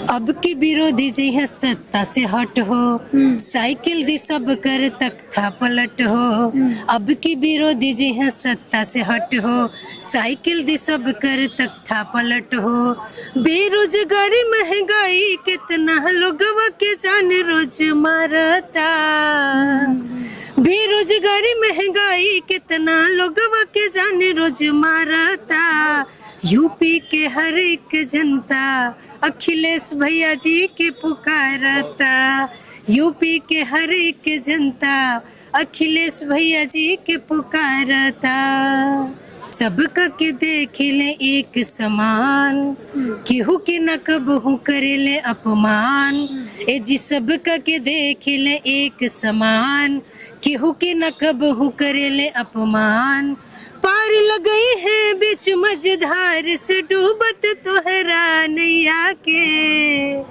अब की विरोधी जी है सत्ता से हट हो, साइकिल दी सब कर तक था पलट हो। अब की विरोधी जी है सत्ता से हट हो, साइकिल दी सब कर तक था पलट हो। बेरोजगारी महंगाई कितना लोगवा के जान रोज मारता। बेरोजगारी महंगाई कितना लोगवा के जान रोज मारता। यूपी के हर एक जनता अखिलेश भैया जी के पुकारता। यूपी के हर एक जनता अखिलेश भैया जी के पुकारता। सबका के देख ले एक समान, केहू के न कबहू करे ले अपमान। ए जी सबका के देख ले एक समान, केहू के न कबहू करे ले अपमान। पार लगई है बीच मझधार से डूबत तोहरा नैया के।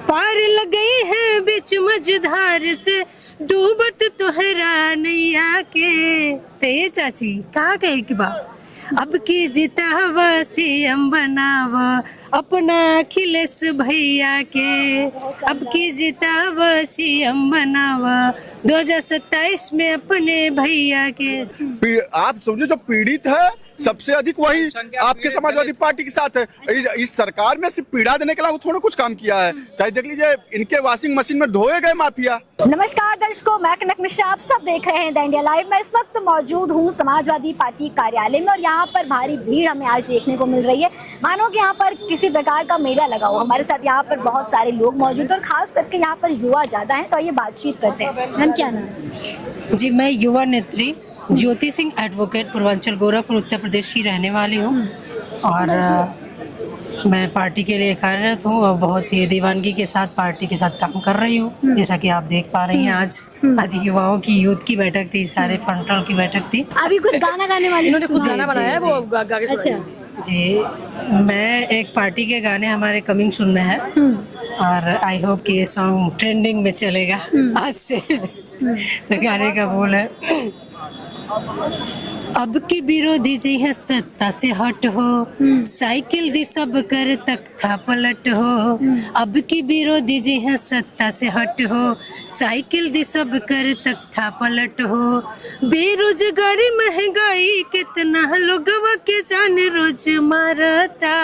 पार लगई है बीच मझधार से डूबत तोहरा नैया के। ते चाची कहा गए कि बा अब की जितावा सीएम बनावा अपना अखिलेश भैया के। अब की जितावा सीएम बनावा 2027 में अपने भैया के। आप समझो जो पीड़ित है सबसे अधिक वही आपके समाजवादी पार्टी के साथ है। इस सरकार में सिर्फ पीड़ा देने के लिए थोड़ा कुछ काम किया है। चाहे देख लीजिए इनके वॉशिंग मशीन में धोए गए माफिया। नमस्कार दर्शकों, मैं कनक मिश्रा, आप सब देख रहे हैं द इंडिया लाइव। मैं इस वक्त मौजूद हूँ समाजवादी पार्टी कार्यालय में और यहाँ पर भारी भीड़ हमें आज देखने को मिल रही है, मानो कि यहाँ पर किसी प्रकार का मेला लगा हो। हमारे साथ यहाँ पर बहुत सारे लोग मौजूद हैं और खास करके यहाँ पर युवा ज्यादा है, तो आइए बातचीत करते हैं। हम क्या नाम? जी, मैं युवा नेत्री ज्योति सिंह एडवोकेट पूर्वांचल गोरखपुर उत्तर प्रदेश की रहने वाली हूँ और मैं पार्टी के लिए कार्यरत हूँ और बहुत ही दीवानगी के साथ पार्टी के साथ काम कर रही हूँ। जैसा कि आप देख पा रही हैं आज युवाओं की यूथ की बैठक थी, सारे फ्रंटल की बैठक थी। अभी कुछ गाना गाने वाली इन्होंने खुद गाना बनाया है, वो गा के अच्छा जी, मैं एक पार्टी के गाने हमारे कमिंग सुनने हैं और आई होप कि ये सॉन्ग ट्रेंडिंग में चलेगा आज से। तो गाने का बोल है, अब की विरोधी जी है सत्ता से हट हो, साइकिल दी सब कर तक था पलट हो। अब की विरोधी जी है सत्ता से हट हो, साइकिल दी सब कर तक था पलट हो। बेरोजगारी महंगाई कितना लोगवा के जान रोज मारता।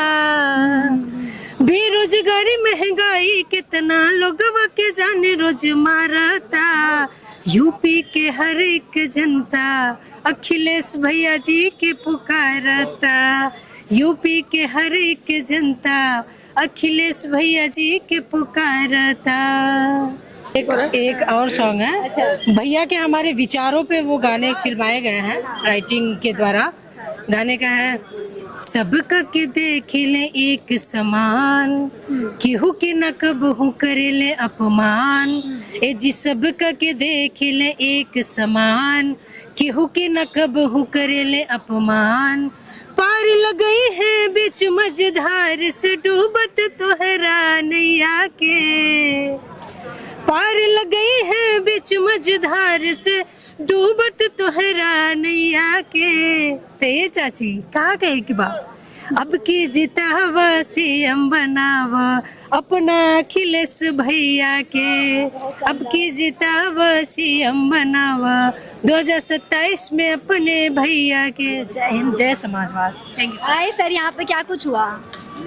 बेरोजगारी महंगाई कितना लोगवा के जान रोज मारता। यूपी के हर एक जनता अखिलेश भैया जी के पुकारता। यूपी के हर एक जनता अखिलेश भैया जी के पुकारता। एक और सॉन्ग है भैया के, हमारे विचारों पे वो गाने फिल्माए गए हैं राइटिंग के द्वारा। गाने का है, सबका के देख ले एक समान, केहू के न कबहू करे ले अपमान। ए जी सबका के देख ले एक समान, केहू के न कबहू करे ले अपमान। पार लगई है बीच मझधार से डूबत तोहरा नैया के। पार लगई है बीच मझधार से डूबत तोहरा नैया के। ते चाची कहा गए कि बा अब की जितावा सीएम बनावा अपना अखिलेश भैया के। अब की जितावा सीएम बनावा 2027 में अपने भैया के। जय हिंद, जय समाजवाद। Thank you. आए सर, यहाँ पे क्या कुछ हुआ?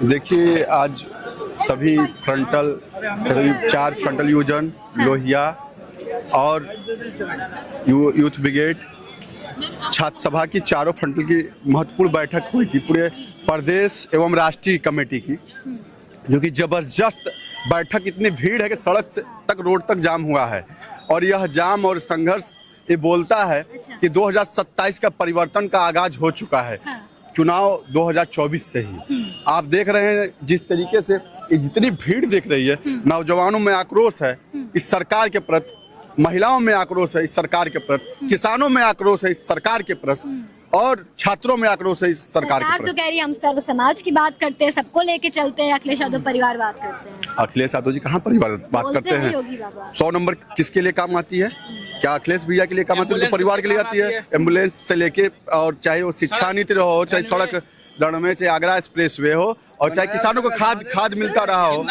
देखिए आज सभी फ्रंटल, 4 फ्रंटल यूजन, लोहिया और यूथ ब्रिगेड, छात्र सभा की चारों फ्रंटल की महत्वपूर्ण बैठक हुई थी पूरे प्रदेश एवं राष्ट्रीय कमेटी की, जो कि जबरदस्त बैठक। इतनी भीड़ है कि सड़क तक, रोड तक जाम हुआ है और यह जाम और संघर्ष ये बोलता है कि 2027 का परिवर्तन का आगाज हो चुका है। चुनाव 2024 से ही आप देख रहे हैं जिस तरीके से ये जितनी भीड़ देख रही है, नौजवानों में आक्रोश है इस सरकार के प्रति, महिलाओं में आक्रोश है इस सरकार के प्रति, किसानों में आक्रोश है इस सरकार के प्रति और छात्रों में आक्रोश है इस सरकार के प्रति। तो कह रही है हम सर्व समाज की बात करते हैं, सबको लेके चलते हैं, अखिलेश यादव परिवार बात करते हैं। अखिलेश यादव जी कहाँ परिवार बात करते हैं? 100 नंबर किसके लिए काम आती है? क्या अखिलेश भैया के लिए काम आती है? तो परिवार के लिए आती है। एम्बुलेंस से लेके और चाहे वो शिक्षा नीति हो, चाहे सड़क लड़मे चाहे आगरा एक्सप्रेस वे हो, और चाहे किसानों को खाद मिलता रहा हो।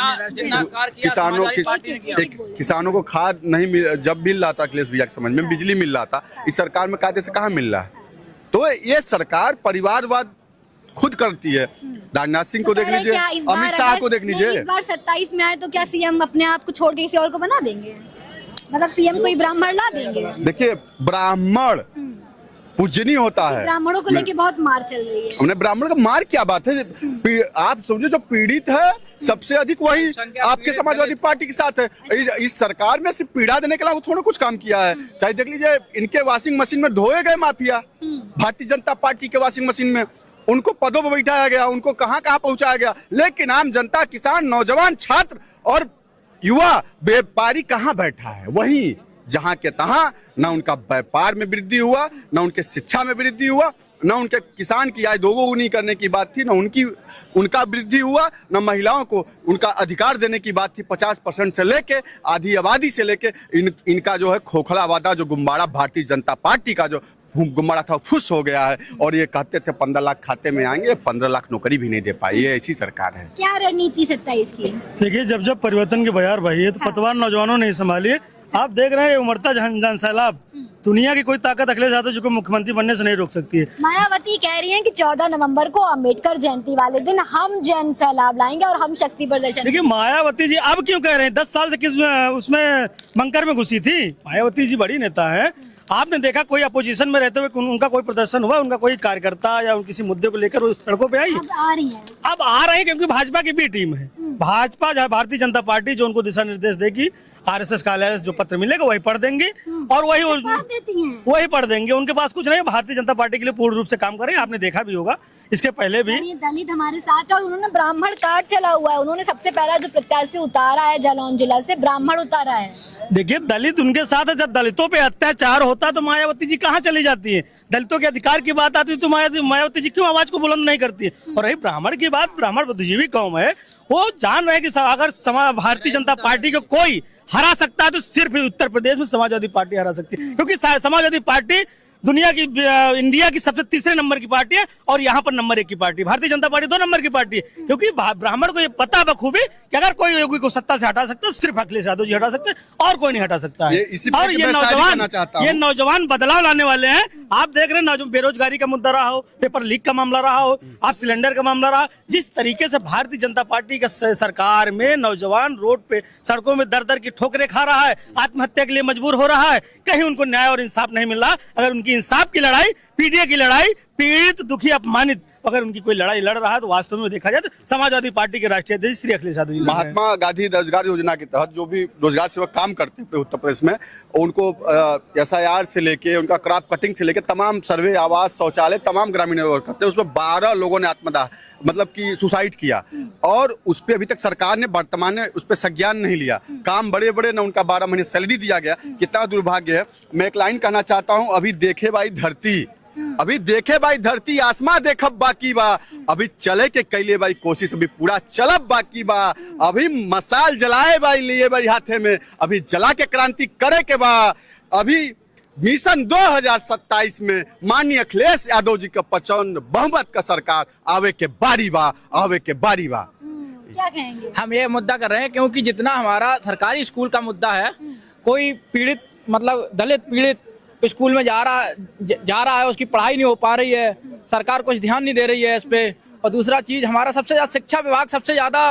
किसानों को खाद नहीं जब मिल रहा था अखिलेश भैया के समझ में, बिजली मिल रहा था, इस सरकार में कायदे से कहाँ मिल रहा है। तो ये सरकार परिवारवाद खुद करती है। राजनाथ सिंह को देख लीजिए, अमित शाह को देख लीजिए। इस बार 27 में आए तो क्या सीएम अपने आप को छोड़ के किसी और को बना देंगे? मतलब सीएम कोई ब्राह्मण ला देंगे? देखिए, ब्राह्मण पूजनीय होता है। ब्राह्मणों को लेके बहुत मार चल रही है। हमने ब्राह्मण का मार क्या बात है? आप समझो जो पीड़ित है सबसे अधिक वही आपके समाजवादी पार्टी के साथ है। इस सरकार में सिर्फ पीड़ा देने के अलावा थोड़ा कुछ काम किया है। चाहे देख लीजिए, इनके वॉशिंग मशीन में धोए गए माफिया, भारतीय जनता पार्टी के वॉशिंग मशीन में उनको पदों पर बैठाया गया, उनको कहां कहां पहुंचाया गया, लेकिन आम जनता, किसान, नौजवान, छात्र और युवा व्यापारी कहां बैठा है? वहीं जहां के तहां। ना उनका व्यापार में वृद्धि हुआ, ना उनके शिक्षा में वृद्धि हुआ, ना उनके किसान की आय दोगुनी करने की बात थी, ना उनका वृद्धि हुआ, ना महिलाओं को उनका अधिकार देने की बात थी। 50% से लेके आधी आबादी से लेके इनका जो है खोखला वादा, जो गुब्बारा भारतीय जनता पार्टी का जो गुब्बारा था, फुस हो गया है। और ये कहते थे 15 लाख खाते में आएंगे, 15 लाख नौकरी भी नहीं दे पाई। ये ऐसी सरकार है। क्या रणनीति 27 की? देखिए, जब परिवर्तन की बयार बही है तो पतवार नौजवानों ने संभाली। आप देख रहे हैं उमड़ता जन सैलाब, दुनिया की कोई ताकत अखिलेश यादव जी को मुख्यमंत्री बनने से नहीं रोक सकती है। मायावती कह रही हैं कि 14 नवंबर को अम्बेडकर जयंती वाले दिन हम जन सैलाब लाएंगे और हम शक्ति प्रदर्शन। देखिए, मायावती जी अब क्यों कह रहे हैं? 10 साल से किस उसमें बंकर में घुसी थी? मायावती जी बड़ी नेता है। आपने देखा कोई अपोजिशन में रहते हुए उनका कोई प्रदर्शन हुआ? उनका कोई कार्यकर्ता या किसी मुद्दे को लेकर सड़कों पे आई? अब आ रही है। अब आ रहे हैं क्योंकि भाजपा की भी टीम है। भाजपा, भारतीय जनता पार्टी जो उनको दिशा निर्देश देगी, आरएसएस कार्यालय से जो पत्र मिलेगा वही पढ़ देंगे और वही पढ़ देंगे। उनके पास कुछ नहीं। भारतीय जनता पार्टी के लिए पूर्ण रूप से काम करें। आपने देखा भी होगा इसके पहले भी। दलित हमारे साथ है और उन्होंने ब्राह्मण कार्ड चला हुआ है। उन्होंने सबसे पहला जो प्रत्याशी उतारा है जालौन जिला से, ब्राह्मण उतारा है। देखिए, दलित उनके साथ है। जब दलितों पे अत्याचार होता तो मायावती जी कहाँ चली जाती है? दलितों के अधिकार की बात आती है तो मायावती जी क्यों आवाज को बुलंद नहीं करती है? और रही ब्राह्मण की बात, ब्राह्मण बुद्धिजीवी कौम है, वो जान रहे कि अगर भारतीय जनता पार्टी को कोई हरा सकता है तो सिर्फ उत्तर प्रदेश में समाजवादी पार्टी हरा सकती है, क्योंकि समाजवादी पार्टी दुनिया की, इंडिया की सबसे तीसरे नंबर की पार्टी है और यहाँ पर नंबर 1 की party. Bharatiya Janata party 2 number की पार्टी है, क्योंकि ब्राह्मण को ये पता बखूबी कि अगर कोई योगी को सत्ता से हटा सकता है सिर्फ अखिलेश यादव जी हटा सकते हैं और कोई नहीं हटा सकता है। और ये नौजवान बदलाव लाने वाले हैं। आप देख रहे हैं, बेरोजगारी का मुद्दा रहा हो, पेपर लीक का मामला रहा हो, आप सिलेंडर का मामला रहा, जिस तरीके से भारतीय जनता पार्टी का सरकार में नौजवान रोड पे सड़कों में दर दर की ठोकरें खा रहा है, आत्महत्या के लिए मजबूर हो रहा है, कहीं उनको न्याय और इंसाफ नहीं मिल रहा। अगर उनकी इंसाफ की लड़ाई, पीडीए की लड़ाई, पीड़ित, दुखी, अपमानित, अगर उनकी कोई लड़ाई लड़ रहा है तो वास्तव में देखा जाए तो समाजवादी पार्टी के राष्ट्रीय अध्यक्ष श्री अखिलेश यादव जी, महात्मा गांधी रोजगार योजना के तहत जो भी रोजगार सेवक काम करते हैं उत्तर प्रदेश में, उनको SIR से लेके उनका क्रॉप कटिंग से लेके तमाम सर्वे, आवास, शौचालय, तमाम ग्रामीण करते हैं। उसमें 12 लोगों ने आत्मदाह मतलब कि सुसाइड किया और उस पर अभी तक सरकार ने वर्तमान में उस पर संज्ञान नहीं लिया। काम बड़े बड़े, न उनका 12 महीने सैलरी दिया गया। कितना दुर्भाग्य है। मैं एक लाइन कहना चाहता हूँ, अभी देखे भाई धरती, अभी देखे भाई धरती, आसमां देखब बाकी बा, अभी चले के कैले भाई कोशिश, अभी पूरा चलब बाकी बा, अभी मसाल जलाए भाई लिए भाई हाथे में, अभी जला के क्रांति करे के बा। अभी मिशन 2027 में माननीय अखिलेश यादव जी का प्रचंड बहुमत का सरकार आवे के बारी बा, आवे के बारी बा। क्या कहेंगे? हम ये मुद्दा कर रहे हैं क्योंकि जितना हमारा सरकारी स्कूल का मुद्दा है, कोई पीड़ित मतलब दलित पीड़ित स्कूल में जा रहा है, उसकी पढ़ाई नहीं हो पा रही है, सरकार कुछ ध्यान नहीं दे रही है इस पे। और दूसरा चीज, हमारा सबसे ज्यादा शिक्षा विभाग सबसे ज्यादा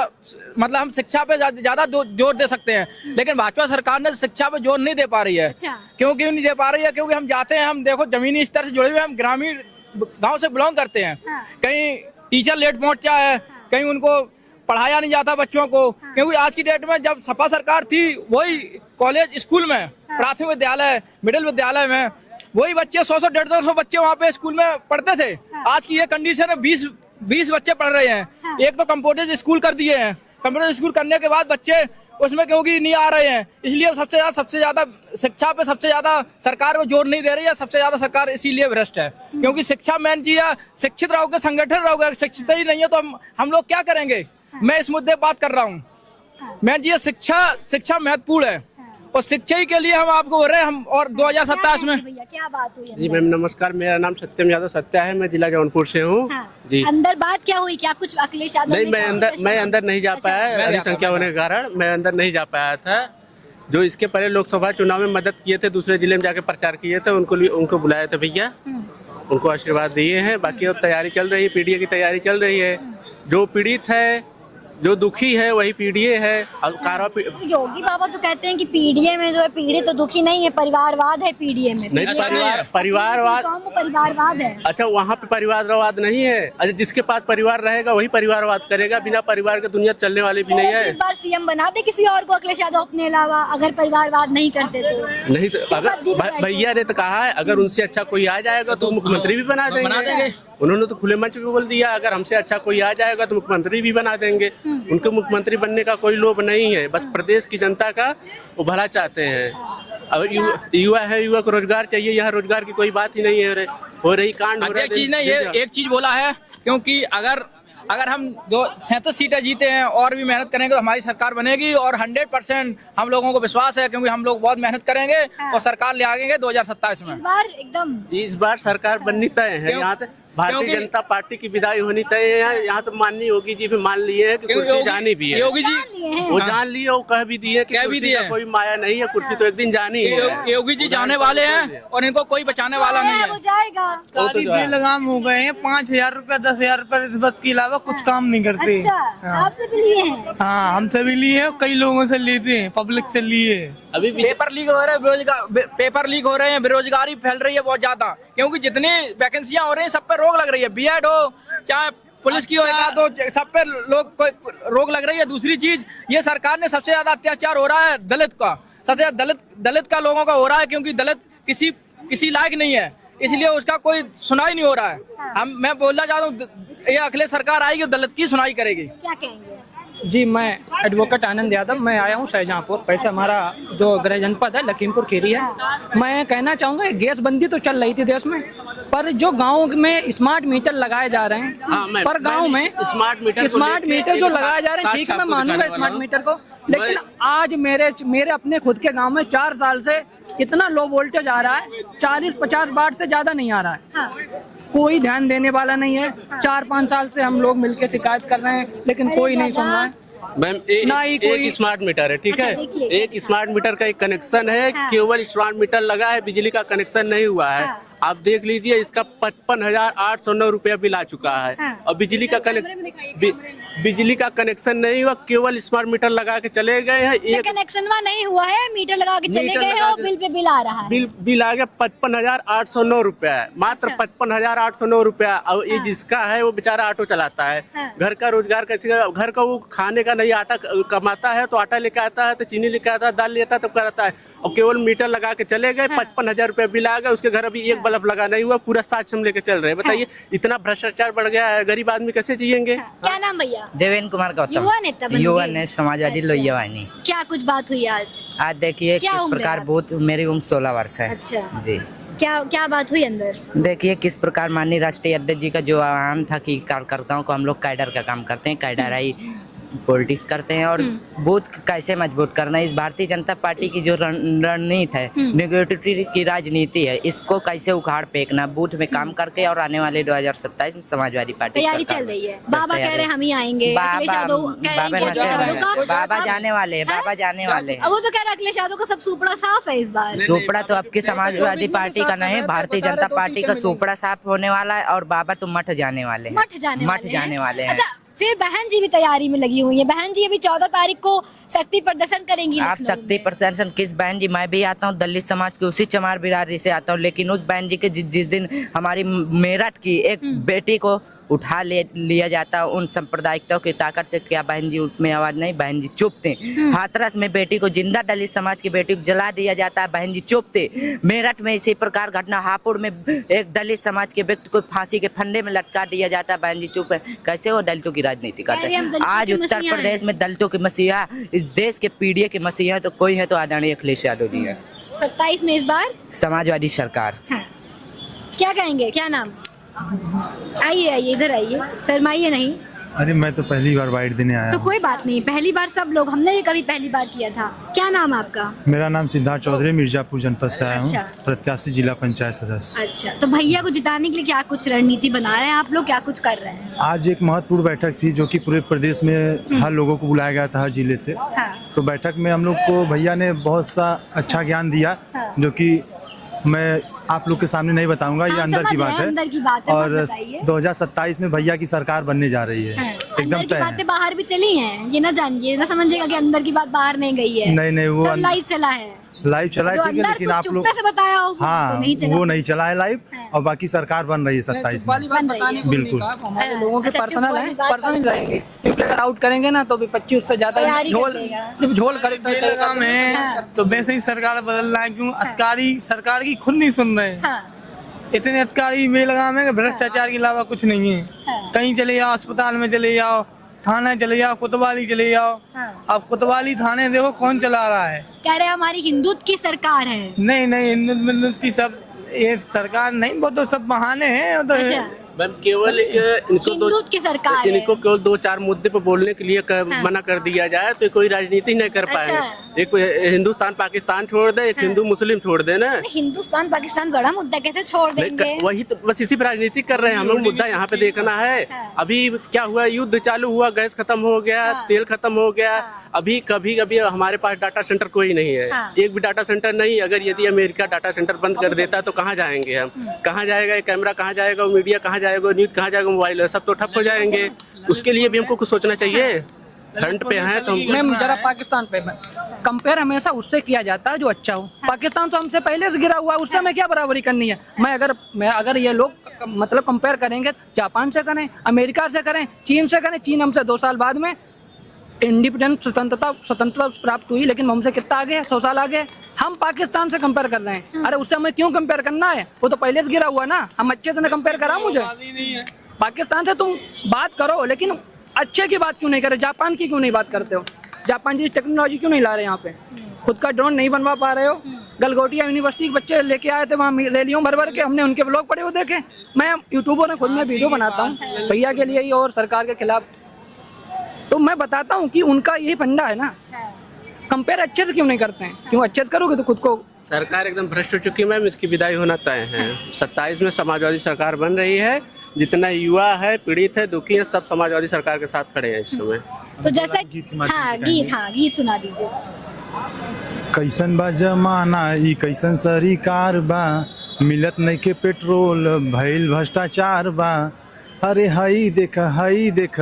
मतलब हम शिक्षा पे ज्यादा जोर दे सकते हैं, लेकिन भाजपा सरकार ने शिक्षा पे जोर नहीं दे पा रही है। अच्छा। क्यों नहीं दे पा रही है? क्योंकि हम जाते हैं, हम देखो जमीनी स्तर से जुड़े हुए, हम ग्रामीण गाँव से बिलोंग करते हैं। कहीं टीचर लेट पहुंचा है, कहीं उनको पढ़ाया नहीं जाता बच्चों को, क्योंकि आज की डेट में जब सपा सरकार थी, वही कॉलेज स्कूल में, प्राथमिक विद्यालय, मिडिल विद्यालय में वही बच्चे 100 150 बच्चे वहाँ पे स्कूल में पढ़ते थे। आज की ये कंडीशन है, 20 बच्चे पढ़ रहे हैं। एक तो कंप्यूटर स्कूल कर दिए हैं, कंप्यूटर स्कूल करने के बाद बच्चे उसमें क्योंकि नहीं आ रहे हैं, इसलिए सबसे ज्यादा शिक्षा पे सबसे ज्यादा सरकार को जोर नहीं दे रही है। सबसे ज्यादा सरकार इसीलिए भ्रष्ट है, क्योंकि शिक्षा मेन चीज है। शिक्षित रहोगे, संगठन रहोगे, शिक्षित ही नहीं है तो हम लोग क्या करेंगे? मैं इस मुद्दे पर बात कर रहा हूँ। मैं जी शिक्षा महत्वपूर्ण है और शिक्षा ही के लिए हम आपको बोल रहे हैं हम। और 2027 में भैया क्या बात हुई जी मैम नमस्कार, मेरा नाम सत्यम यादव सत्या है, मैं जिला जौनपुर से हूँ। हाँ। जी अंदर बात क्या हुई, क्या कुछ अखिलेश यादव नहीं, ने मैं अंदर नहीं जा पाया, अधिक संख्या होने के कारण मैं अंदर नहीं जा पाया था। जो इसके पहले लोकसभा चुनाव में मदद किए थे, दूसरे जिले में जाके प्रचार किए थे, उनको बुलाए थे भैया, उनको आशीर्वाद दिए हैं। बाकी अब तैयारी चल रही है, पीडीए की तैयारी चल रही है। जो पीड़ित है, जो दुखी है, वही पीडीए है। योगी बाबा तो कहते हैं कि पीडीए में जो है पीड़ित तो दुखी नहीं है, परिवारवाद है पीडीए में। नहीं, परिवारवाद परिवारवाद है। अच्छा, वहाँ पे परिवारवाद नहीं है। अच्छा, जिसके पास परिवार रहेगा वही परिवारवाद करेगा, बिना परिवार के दुनिया चलने वाली भी नहीं है। इस बार सीएम बना दे किसी और को अखिलेश यादव अपने अलावा, अगर परिवारवाद नहीं करते तो। नहीं तो अगर भैया ने तो कहा है, अगर उनसे अच्छा कोई आ जाएगा तो मुख्यमंत्री भी बना देंगे। उन्होंने तो खुले मंच पे बोल दिया, अगर हमसे अच्छा कोई आ जाएगा तो मुख्यमंत्री भी बना देंगे। उनको मुख्यमंत्री बनने का कोई लोभ नहीं है, बस प्रदेश की जनता का वो भला चाहते हैं। अब युवा है, युवा को रोजगार चाहिए, यहाँ रोजगार की कोई बात ही नहीं है हो रही कांड हो रहा है। चीज ने ये एक चीज बोला है, क्योंकि अगर हम 37 सीटें जीते हैं और भी मेहनत करेंगे तो हमारी सरकार बनेगी। और 100% हम लोगों को विश्वास है, क्योंकि हम लोग बहुत मेहनत करेंगे और सरकार ले आएंगे 2027 में। इस बार सरकार बननी तय है। यहाँ से भारतीय जनता पार्टी की विदाई होनी तय है। यहाँ से माननीय योगी जी भी मान लिए हैं कि कुर्सी जानी भी है। योगी जी वो जान लिए और कह भी दिए कि कुर्सी का कोई माया नहीं है, कुर्सी तो एक दिन जानी है। योगी जी जाने वाले हैं और इनको कोई बचाने वाला नहीं है। वो जाएगा। सारी बेलगाम हो गए हैं। 5,000 रुपए 10,000 रुपए रिश्वत के अलावा कुछ काम नहीं करते। अच्छा, आपसे भी लिए हैं? हाँ, हमसे भी लिए हैं, कई लोगों से लेते हैं, पब्लिक से लिए। अभी पेपर लीक हो रहे हैं, बेरोजगारी फैल रही है बहुत ज्यादा, क्योंकि जितनी वैकेंसियां हो रही हैं सब पे रोक लग रही है। बीएड हो चाहे पुलिस की हो, तो सब पे रोक लग रही है। दूसरी चीज, ये सरकार ने सबसे ज्यादा अत्याचार हो रहा है दलित का, सबसे ज्यादा दलित का लोगों का हो रहा है, क्योंकि दलित किसी लायक नहीं है, इसलिए उसका कोई सुनाई नहीं हो रहा है। मैं बोलना चाहता हूँ, ये अखिलेश सरकार आएगी दलित की सुनाई करेगी। क्या कहेंगे? जी, मैं एडवोकेट आनंद यादव, मैं आया हूँ शाहजहाँपुर। वैसे हमारा जो गृह जनपद है लखीमपुर खीरी है। मैं कहना चाहूँगा, गैस बंदी तो चल रही थी देश में, पर जो गांव में स्मार्ट मीटर लगाए जा रहे हैं, पर गांव में स्मार्ट मीटर जो लगाए जा रहे हैं, ठीक है, मैं मानूंगा स्मार्ट मीटर को, लेकिन आज मेरे अपने खुद के गांव में 4 साल से कितना लो वोल्टेज आ रहा है, 40-50 वाट से ज्यादा नहीं आ रहा है। कोई ध्यान देने वाला नहीं है। 4-5 साल से हम लोग मिलकर शिकायत कर रहे हैं, लेकिन कोई नहीं सुन रहा है। मैम एक स्मार्ट मीटर है, ठीक है, एक स्मार्ट मीटर का एक कनेक्शन है, केवल स्मार्ट मीटर लगा है, बिजली का कनेक्शन नहीं हुआ है। आप देख लीजिए, इसका 55,809 रुपया बिल आ चुका है। और बिजली का कनेक्शन नहीं हुआ, केवल स्मार्ट मीटर लगा के चले गए हैं। एक कनेक्शन नहीं हुआ है, मीटर लगा के चले गए हैं और बिल पे बिल आ रहा है। बिल आ गया 55,809 रुपया, मात्र 55,809 रुपया। अब ये जिसका है वो बेचारा ऑटो चलाता है, घर का रोजगार कैसे, घर का वो खाने का नहीं, आटा कमाता है तो आटा लेके आता है, तो चीनी लेके आता है, दाल लेता है, तब करता है। और केवल मीटर लगा के चले गए, 55,000 रुपया बिल आ गया। उसके घर अभी एक बल्ब लगा नहीं हुआ, पूरा साक्ष्य हम लेके चल रहे हैं। बताइए, इतना भ्रष्टाचार बढ़ गया है, गरीब आदमी कैसे जिएंगे? क्या नाम भैया? देवेंद्र कुमार गौतम, युवा नेता युवा ने समाजवादी लोहिया वाहिनी। क्या कुछ बात हुई आज? आज देखिए किस प्रकार बहुत, मेरी उम्र 16 वर्ष है। अच्छा जी, क्या बात हुई अंदर? देखिए किस प्रकार माननीय राष्ट्रीय अध्यक्ष जी का जो आह्वान था कि कार्यकर्ताओं को हम लोग कैडर का काम करते हैं, कैडराई पॉलिटिक्स करते हैं और बूथ कैसे मजबूत करना है। इस भारतीय जनता पार्टी की जो रणनीति है, नेगेटिविटी की राजनीति है, इसको कैसे उखाड़ फेंकना, बूथ में काम करके। और आने वाले 2027 में समाजवादी पार्टी तैयारी चल रही है। बाबा कह रहे हम ही आएंगे, बाबा जाने वाले, बाबा जाने वाले। अब वो तो कह रहे अखिलेश यादव का सब सुपड़ा साफ है इस बार। सुपड़ा तो आपकी समाजवादी पार्टी का नहीं, भारतीय जनता पार्टी का सुपड़ा साफ होने वाला है। और बाबा तो मठ जाने वाले, मठ जाने वाले हैं। अच्छा, फिर बहन जी भी तैयारी में लगी हुई है। बहन जी अभी 14 तारीख को शक्ति प्रदर्शन करेंगी। आप शक्ति प्रदर्शन किस बहन जी? मैं भी आता हूँ दलित समाज की, उसी चमार बिरादरी से आता हूँ, लेकिन उस बहन जी के जिस दिन हमारी मेरठ की एक बेटी को उठा लिया जाता, उन सांप्रदायिकताओं की ताकत से क्या बहन जी उसमें आवाज नहीं? बहन जी चुप थे। हाथरस में बेटी को, जिंदा दलित समाज की बेटी को जला दिया जाता है, बहन जी चुप थे। मेरठ में इसी प्रकार घटना, हापुड़ में एक दलित समाज के व्यक्ति को फांसी के फंदे में लटका दिया जाता है, बहन जी चुप है। कैसे वो दलितों की राजनीति करते हैं? आज उत्तर प्रदेश में दलितों के मसीहा, इस देश के पीढ़ी के मसीहा तो कोई है तो आदरणीय अखिलेश यादव जी है। 27 में इस बार समाजवादी सरकार। क्या कहेंगे? क्या नाम? आइए इधर आइए, शर्माइए नहीं। अरे मैं तो पहली बार वाइट देने आया तो हूँ। कोई बात नहीं, पहली बार सब लोग, हमने भी कभी पहली बार किया था। क्या नाम है आपका? मेरा नाम सिद्धार्थ चौधरी, मिर्जापुर जनपद से आया हूँ। अच्छा। प्रत्याशी जिला पंचायत सदस्य। अच्छा, तो भैया को जिताने के लिए क्या कुछ रणनीति बना रहे हैं आप लोग, क्या कुछ कर रहे हैं? आज एक महत्वपूर्ण बैठक थी जो कि पूरे प्रदेश में हर लोगों को बुलाया गया था, हर जिले से। हाँ। तो बैठक में हम लोग को भैया ने बहुत सा अच्छा ज्ञान दिया, हाँ। जो कि मैं आप लोग के सामने नहीं बताऊंगा, ये हाँ, अंदर की समझ बात रहे हैं, अंदर की बात है, और मत बताइए। 2027 में भैया की सरकार बनने जा रही है। हाँ, एकदम अंदर की तय बातें है। बाहर भी चली हैं, ये ना जानिए, ना समझिएगा कि अंदर की बात बाहर नहीं गई है। नहीं, वो सब लाइव चला है। लाइव चला जो है, ठीक है, अंदर लेकिन कुछ आप लोग चुपके से बताया हो वो हाँ तो नहीं चला। वो नहीं चला है लाइव। हाँ। और बाकी सरकार बन रही है 27 में। बन रही है। बिल्कुल। हमारे लोगों के अच्छा, पर्सनल चुप है, वाली बात पर्सनल कर- जाएंगे, क्योंकि अगर आउट करेंगे ना तो भी 25 से ज्यादा तैयारी झोल, कर लेगा। जब झोल करते बेलगाम है हाँ। तो वैसे ही सरकार बदल रहा है, क्यों अधिकारी सरकार की खुद नहीं सुन रहे। हाँ, इतने अधिकारी बेलगाम है कि भ्रष्टाचार के अलावा कुछ नहीं है। हाँ। कहीं चले जाओ, अस्पताल में चले जाओ, थाना चले जाओ, कोतवाली चले जाओ। हाँ। अब कोतवाली थाने देखो कौन चला रहा है। कह रहे हैं हमारी हिंदुत्व की सरकार है। नहीं हिंदू की सब ये सरकार नहीं, वो तो सब बहाने हैं। वो तो अच्छा, मैम केवल इनको हिंदुत्व की सरकार है। इनको केवल 2-4 मुद्दे पर बोलने के लिए हाँ। मना कर दिया जाए तो कोई राजनीति नहीं कर पाएंगे। अच्छा। एक हिंदुस्तान पाकिस्तान छोड़ दे, एक हाँ। हिंदू मुस्लिम छोड़ दे ना। हिंदुस्तान पाकिस्तान बड़ा मुद्दा, कैसे छोड़ देंगे? वही तो बस इसी पर राजनीति कर रहे हैं हम लोग। मुद्दा यहाँ पे देखना है। हाँ। अभी क्या हुआ, युद्ध चालू हुआ, गैस खत्म हो गया, हाँ। तेल खत्म हो गया। हाँ। अभी कभी हमारे पास डाटा सेंटर कोई नहीं है। हाँ। एक भी डाटा सेंटर नहीं। अगर यदि अमेरिका डाटा सेंटर बंद कर देता तो कहाँ जाएंगे हम? कहाँ जाएगा ये कैमरा, कहाँ जाएगा वो मीडिया, कहाँ जाएगा न्यूज, कहाँ जाएगा मोबाइल, सब तो ठप हो जाएंगे। उसके लिए भी हमको कुछ सोचना चाहिए। फ्रंट पे हैं तो मैम जरा पाकिस्तान पे कंपेयर हमेशा उससे किया जाता है जो अच्छा हो। पाकिस्तान तो हमसे पहले से गिरा हुआ है, उससे हमें क्या बराबरी करनी है? मैं अगर ये लोग मतलब कंपेयर करेंगे, जापान से करें, अमेरिका से करें, चीन से करें। चीन हमसे 2 साल बाद में इंडिपेंडेंट स्वतंत्रता प्राप्त हुई, लेकिन हमसे कितना आगे है? 100 साल आगे। हम पाकिस्तान से कंपेयर कर रहे हैं। अरे उससे हमें क्यों कंपेयर करना है? वो तो पहले से गिरा हुआ ना। हम अच्छे से कंपेयर करा मुझे। पाकिस्तान से तुम बात करो, लेकिन अच्छे की बात क्यों नहीं करे? जापान की क्यों नहीं बात करते हो? जापान जी टेक्नोलॉजी क्यों नहीं ला रहे यहाँ पे? खुद का ड्रोन नहीं बनवा पा रहे हो? गलगोटिया यूनिवर्सिटी के बच्चे लेके आए थे वहाँ रैलियों भर के, हमने उनके ब्लॉग पढ़े हुए देखे। मैं यूट्यूबर ने खुद में वीडियो बनाता हूँ भैया के लिए ही और सरकार के खिलाफ। तो मैं बताता हूँ कि उनका यही फंडा है ना, कंपेयर अच्छे से क्यों नहीं करते हैं? क्यों अच्छे से करोगे तो खुद को। सरकार एकदम भ्रष्ट हो चुकी है मैम। इसकी विदाई होना तय है। 27 में समाजवादी सरकार बन रही है। जितना युवा है, पीड़ित है, दुखी है, सब समाजवादी सरकार के साथ खड़े हैं इस समय। तो जैसा गीत के माध्यम से गीत सुना दीजिए। कैसन बा जमाना ई, कैसन सरकार बा, मिलत नहीं के पेट्रोल, भइल भ्रष्टाचार बा। अरे हई देख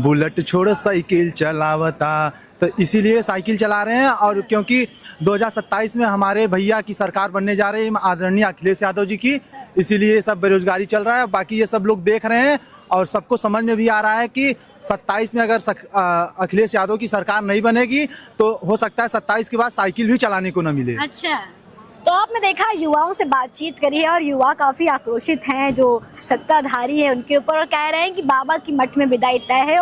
बुलेट छोड़ साइकिल चलावता। तो इसीलिए साइकिल चला रहे हैं। और क्योंकि 2027 में हमारे भैया की सरकार बनने जा रही है, आदरणीय अखिलेश यादव जी की, इसीलिए सब बेरोजगारी चल रहा है। बाकी ये सब लोग देख रहे हैं और सबको समझ में भी आ रहा है कि 27 में अगर अखिलेश यादव की सरकार नहीं बनेगी तो हो सकता है 27 के बाद साइकिल भी चलाने को न मिले। अच्छा, तो आपने देखा युवाओं से बातचीत करी है और युवा काफी आक्रोशित हैं जो सत्ताधारी है उनके ऊपर, और कह रहे हैं कि बाबा की मठ में विदाई तय है।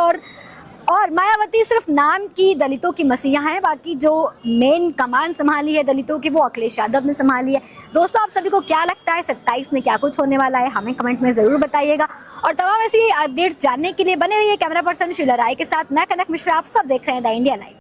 और मायावती सिर्फ नाम की दलितों की मसीहा है, बाकी जो मेन कमान संभाली है दलितों की वो अखिलेश यादव ने संभाली है। दोस्तों, आप सभी को क्या लगता है 27 में क्या कुछ होने वाला है? हमें कमेंट में जरूर बताइएगा। और तमाम ऐसी अपडेट्स जानने के लिए बने रहिए कैमरा पर्सन शीला राय के साथ। मैं कनक मिश्रा, आप सब देख रहे हैं द इंडिया लाइव।